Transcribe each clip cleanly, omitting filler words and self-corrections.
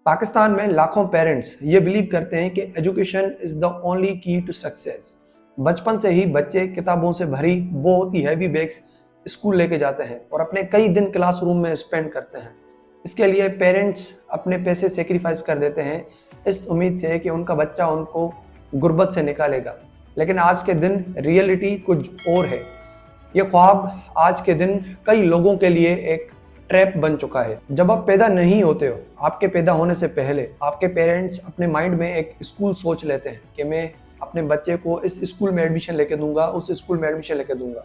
पाकिस्तान में लाखों पेरेंट्स ये बिलीव करते हैं कि एजुकेशन इज द ओनली की टू सक्सेस। बचपन से ही बच्चे किताबों से भरी बहुत ही हैवी बैग्स स्कूल लेके जाते हैं और अपने कई दिन क्लासरूम में स्पेंड करते हैं। इसके लिए पेरेंट्स अपने पैसे सेक्रीफाइस कर देते हैं इस उम्मीद से कि उनका बच्चा उनको गुर्बत से निकालेगा। लेकिन आज के दिन रियलिटी कुछ और है। ये ख्वाब आज के दिन कई लोगों के लिए एक ट्रैप बन चुका है। जब आप पैदा नहीं होते हो, आपके पैदा होने से पहले आपके पेरेंट्स अपने माइंड में एक स्कूल सोच लेते हैं कि मैं अपने बच्चे को इस स्कूल में एडमिशन लेके दूंगा, उस स्कूल में एडमिशन लेके दूंगा।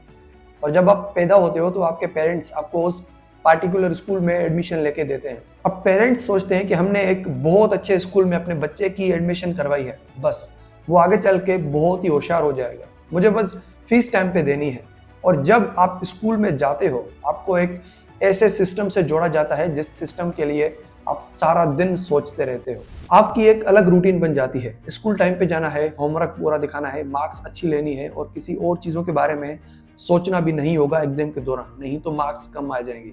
और जब आप पैदा होते हो तो आपके पेरेंट्स आपको उस पार्टिकुलर स्कूल में एडमिशन लेके देते हैं। अब पेरेंट्स सोचते हैं कि हमने एक बहुत अच्छे स्कूल में अपने बच्चे की एडमिशन करवाई है, बस वो आगे चल के बहुत ही होशियार हो जाएगा, मुझे बस फीस टाइम पे देनी है। और जब आप स्कूल में जाते हो, आपको एक ऐसे सिस्टम से जोड़ा जाता है जिस सिस्टम के लिए आप सारा दिन सोचते रहते हो। आपकी एक अलग रूटीन बन जाती है। स्कूल टाइम पे जाना है, होमवर्क पूरा दिखाना है, मार्क्स अच्छी लेनी है और किसी और चीज़ों के बारे में सोचना भी नहीं होगा एग्जाम के दौरान, नहीं तो मार्क्स कम आ जाएंगे।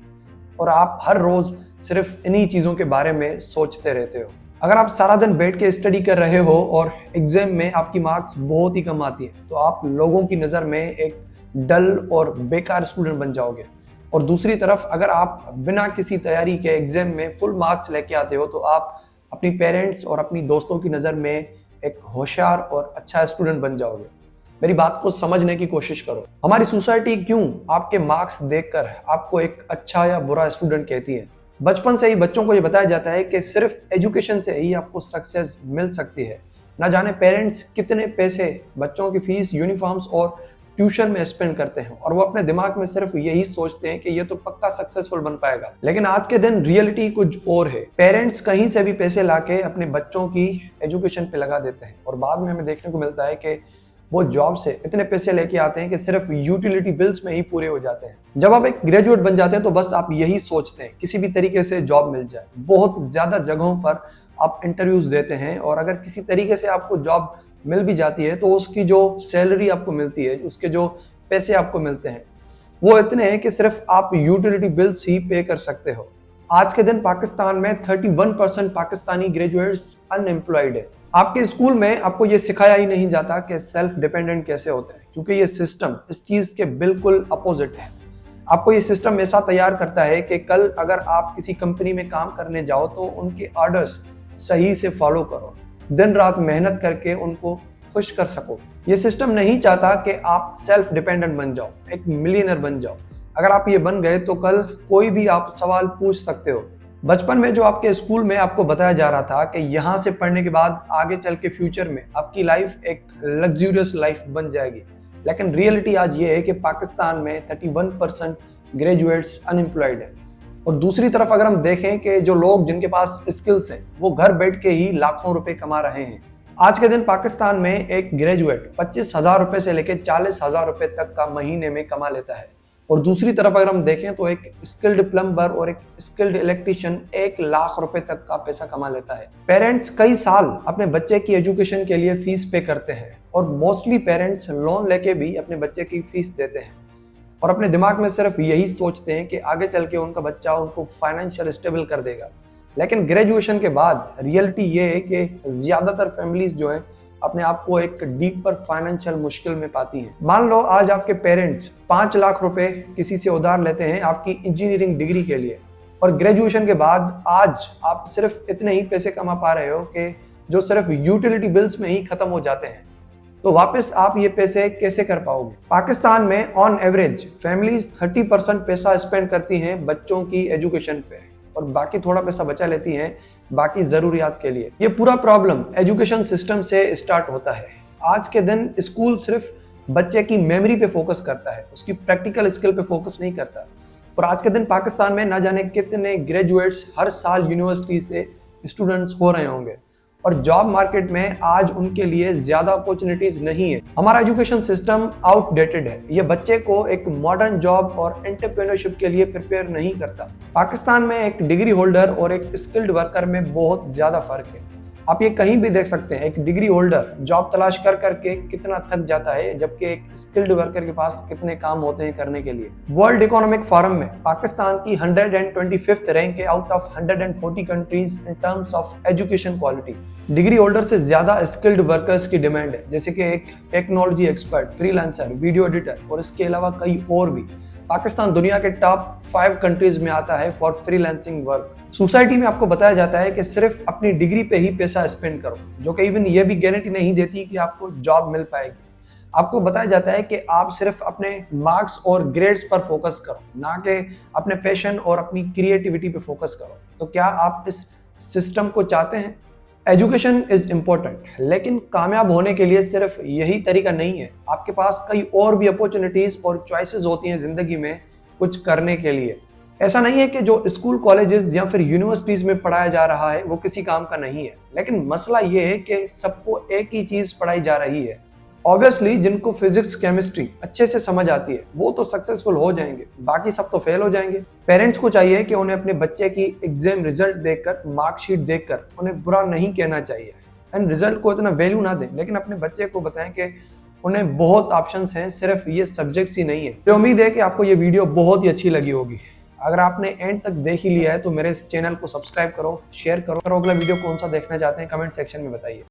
और आप हर रोज सिर्फ इन्हीं चीज़ों के बारे में सोचते रहते हो। अगर आप सारा दिन बैठ के स्टडी कर रहे हो और एग्जाम में आपकी मार्क्स बहुत ही कम आती है तो आप लोगों की नज़र में एक डल और बेकार स्टूडेंट बन जाओगे। और दूसरी तरफ अगर आप बिना किसी तैयारी के एग्जाम में फुल मार्क्स लेके आते हो तो आप अपनी पेरेंट्स और अपनी दोस्तों की नज़र में एक होशियार और अच्छा स्टूडेंट बन जाओगे। मेरी बात को समझने की कोशिश करो। हमारी सोसाइटी क्यों आपके मार्क्स देखकर आपको एक अच्छा या बुरा स्टूडेंट कहती है? बचपन से ही बच्चों को ये बताया जाता है कि सिर्फ एजुकेशन से ही आपको सक्सेस मिल सकती है। ना जाने पेरेंट्स कितने पैसे बच्चों की फीस, यूनिफॉर्म्स और ट्यूशन में स्पेंड करते हैं और वो अपने दिमाग में सिर्फ यही सोचते हैं कि ये तो पक्का सक्सेसफुल बन पाएगा। लेकिन आज के दिन रियलिटी कुछ और है। पेरेंट्स कहीं से भी पैसे लाके अपने बच्चों की एजुकेशन पे लगा देते हैं और बाद में हमें देखने को मिलता है कि वो जॉब से इतने पैसे लेके आते हैं कि सिर्फ यूटिलिटी बिल्स में ही पूरे हो जाते हैं। जब आप एक ग्रेजुएट बन जाते हैं तो बस आप यही सोचते हैं किसी भी तरीके से जॉब मिल जाए। बहुत ज्यादा जगहों पर आप इंटरव्यूज देते हैं और अगर किसी तरीके से आपको जॉब मिल भी जाती है तो उसकी जो सैलरी आपको मिलती है, उसके जो पैसे आपको मिलते हैं वो इतने हैं कि सिर्फ आप यूटिलिटी बिल्स ही पे कर सकते हो। आज के दिन पाकिस्तान में 31% पाकिस्तानी ग्रेजुएट्स अनएम्प्लॉयड है। आपके स्कूल में आपको ये सिखाया ही नहीं जाता कि सेल्फ डिपेंडेंट कैसे होते हैं, क्योंकि ये सिस्टम इस चीज के बिल्कुल अपोजिट है। आपको ये सिस्टम ऐसा तैयार करता है कि कल अगर आप किसी कंपनी में काम करने जाओ तो उनके ऑर्डर्स सही से फॉलो करो, दिन रात मेहनत करके उनको खुश कर सको। ये सिस्टम नहीं चाहता कि आप सेल्फ डिपेंडेंट बन जाओ, एक मिलियनर बन जाओ। अगर आप ये बन गए तो कल कोई भी आप सवाल पूछ सकते हो। बचपन में जो आपके स्कूल में आपको बताया जा रहा था कि यहाँ से पढ़ने के बाद आगे चल के फ्यूचर में आपकी लाइफ एक लग्जूरियस लाइफ बन जाएगी, लेकिन रियलिटी आज ये है कि पाकिस्तान में 31% ग्रेजुएट्स अनएम्प्लॉयड है। और दूसरी तरफ अगर हम देखें कि जो लोग जिनके पास स्किल्स हैं वो घर बैठ के ही लाखों रुपए कमा रहे हैं। आज के दिन पाकिस्तान में एक ग्रेजुएट 25,000 रुपए से लेकर 40,000 रुपए तक का महीने में कमा लेता है। और दूसरी तरफ अगर हम देखें तो एक स्किल्ड प्लम्बर और एक स्किल्ड इलेक्ट्रिशियन 1 लाख रुपए तक का पैसा कमा लेता है। पेरेंट्स कई साल अपने बच्चे की एजुकेशन के लिए फीस पे करते हैं और मोस्टली पेरेंट्स लोन लेके भी अपने बच्चे की फीस देते हैं और अपने दिमाग में सिर्फ यही सोचते हैं कि आगे चल के उनका बच्चा उनको फाइनेंशियल स्टेबल कर देगा। लेकिन ग्रेजुएशन के बाद रियलिटी ये है कि ज्यादातर फैमिलीज जो है अपने आप को एक डीपर फाइनेंशियल मुश्किल में पाती हैं। मान लो आज आपके पेरेंट्स 5 लाख रुपए किसी से उधार लेते हैं आपकी इंजीनियरिंग डिग्री के लिए और ग्रेजुएशन के बाद आज आप सिर्फ इतने ही पैसे कमा पा रहे हो कि जो सिर्फ यूटिलिटी बिल्स में ही खत्म हो जाते हैं। तो वापस आप ये पैसे कैसे कर पाओगे? पाकिस्तान में ऑन एवरेज फैमिलीज 30% पैसा स्पेंड करती हैं बच्चों की एजुकेशन पे और बाकी थोड़ा पैसा बचा लेती हैं बाकी जरूरियात के लिए। ये पूरा प्रॉब्लम एजुकेशन सिस्टम से स्टार्ट होता है। आज के दिन स्कूल सिर्फ बच्चे की मेमोरी पे फोकस करता है, उसकी प्रैक्टिकल स्किल पे फोकस नहीं करता। और आज के दिन पाकिस्तान में ना जाने कितने ग्रेजुएट्स हर साल यूनिवर्सिटी से स्टूडेंट्स हो रहे होंगे और जॉब मार्केट में आज उनके लिए ज्यादा अपॉर्चुनिटीज नहीं है। हमारा एजुकेशन सिस्टम आउटडेटेड है। ये बच्चे को एक मॉडर्न जॉब और एंटरप्रेन्योरशिप के लिए प्रिपेयर नहीं करता। पाकिस्तान में एक डिग्री होल्डर और एक स्किल्ड वर्कर में बहुत ज्यादा फर्क है। आप ये कहीं भी देख सकते हैं, एक डिग्री होल्डर जॉब तलाश कर करके कितना थक जाता है, जबकि एक स्किल्ड वर्कर के पास कितने काम होते हैं करने के लिए। वर्ल्ड इकोनॉमिक फोरम में पाकिस्तान की 125th रैंक है out of 140 countries in terms of education quality. Degree holder से ज्यादा स्किल्ड वर्कर्स की डिमांड है, जैसे कि एक technology expert, freelancer, video editor और इसके अलावा कई और भी। पाकिस्तान दुनिया के टॉप 5 कंट्रीज में आता है फॉर फ्रीलांसिंग वर्क। सोसाइटी में आपको बताया जाता है कि सिर्फ अपनी डिग्री पे ही पैसा स्पेंड करो, जो कि इवन ये भी गारंटी नहीं देती कि आपको जॉब मिल पाएगी। आपको बताया जाता है कि आप सिर्फ अपने मार्क्स और ग्रेड्स पर फोकस करो, ना कि अपने पैशन और अपनी क्रिएटिविटी पे फोकस करो। तो क्या आप इस सिस्टम को चाहते हैं? एजुकेशन इज इम्पोर्टेंट, लेकिन कामयाब होने के लिए सिर्फ यही तरीका नहीं है। आपके पास कई और भी अपॉर्चुनिटीज और चॉइसेस होती हैं जिंदगी में कुछ करने के लिए। ऐसा नहीं है कि जो स्कूल, कॉलेजेस या फिर यूनिवर्सिटीज में पढ़ाया जा रहा है वो किसी काम का नहीं है, लेकिन मसला ये है कि सबको एक ही चीज पढ़ाई जा रही है। ऑब्वियसली जिनको फिजिक्स, केमिस्ट्री अच्छे से समझ आती है वो तो सक्सेसफुल हो जाएंगे, बाकी सब तो फेल हो जाएंगे। पेरेंट्स को चाहिए कि उन्हें अपने बच्चे की एग्जाम रिजल्ट देखकर, मार्कशीट देखकर उन्हें बुरा नहीं कहना चाहिए एंड रिजल्ट को इतना वैल्यू ना दें, लेकिन अपने बच्चे को बताएं कि उन्हें बहुत ऑप्शंस हैं, सिर्फ ये सब्जेक्ट्स ही नहीं है। तो उम्मीद है कि आपको ये वीडियो बहुत ही अच्छी लगी होगी। अगर आपने एंड तक देख ही लिया है तो मेरे इस चैनल को सब्सक्राइब करो, शेयर करो और अगला वीडियो कौन सा देखना चाहते हैं कमेंट सेक्शन में बताइए।